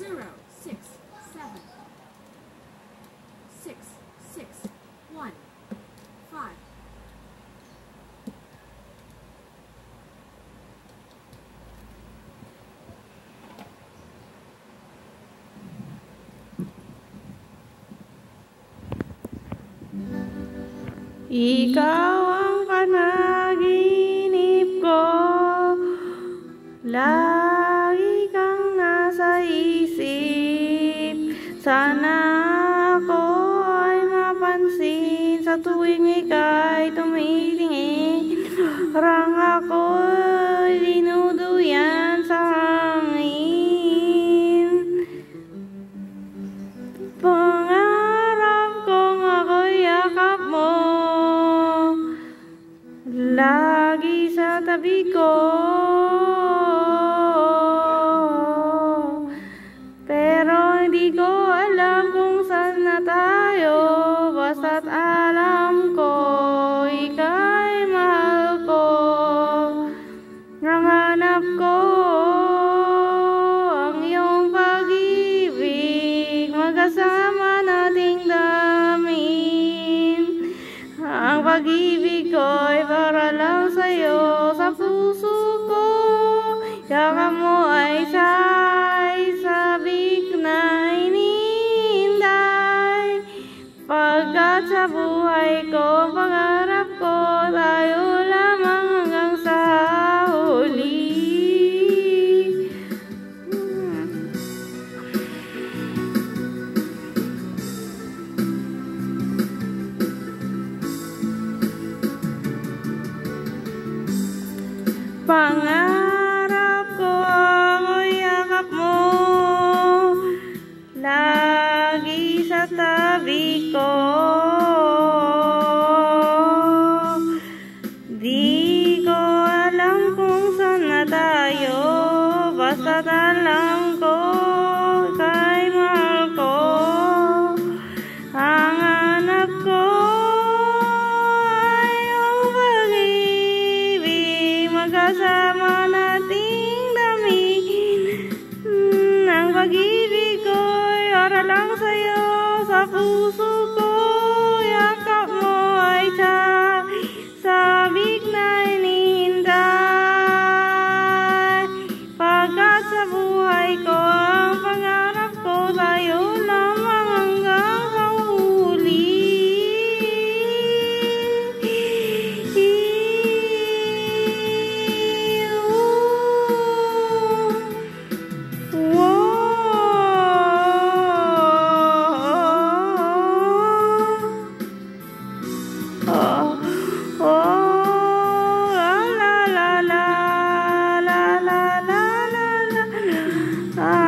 0, 6, 7, 6, 6, 1, 5. Ikaw ang panaginip ko, lagi kang nasa isip. Sana ako ay mapansin sa tuwing ika'y tumitingin. Parang ako'y dinuduyan sa hangin. Pangarap kong ako'y yakap mo, lagi sa tabi ko. Pero hindi ko alam kung saan na tayo, basta't alam ko ika'y mahal ko. Ang hanap ko ang iyong pag-ibig, magkasama nating damin. Ang pag-ibig ko'y para lang sa'yo, sa puso ko. Yakap mo ay sabik na hinihintay. Pagkat sa buhay ko, pangarap ko, tayo lamang hanggang sa huli. Pangarap ko ako'y yakap mo, lagi sa tabi ko. Di ko alam kung saan na tayo, basta't alam ko ika'y mahal ko. Ang hanap ko ay iyong pag-ibig, magkasama nating damin. Ang pag-ibig ko'y para lang sa'yo, sa puso ko. Yakap mo ay sabik na hinihintay. Pagkat sa buhay ko, ang pangarap ko, tayo lamang hanggang sa huli. La la la la la la la la.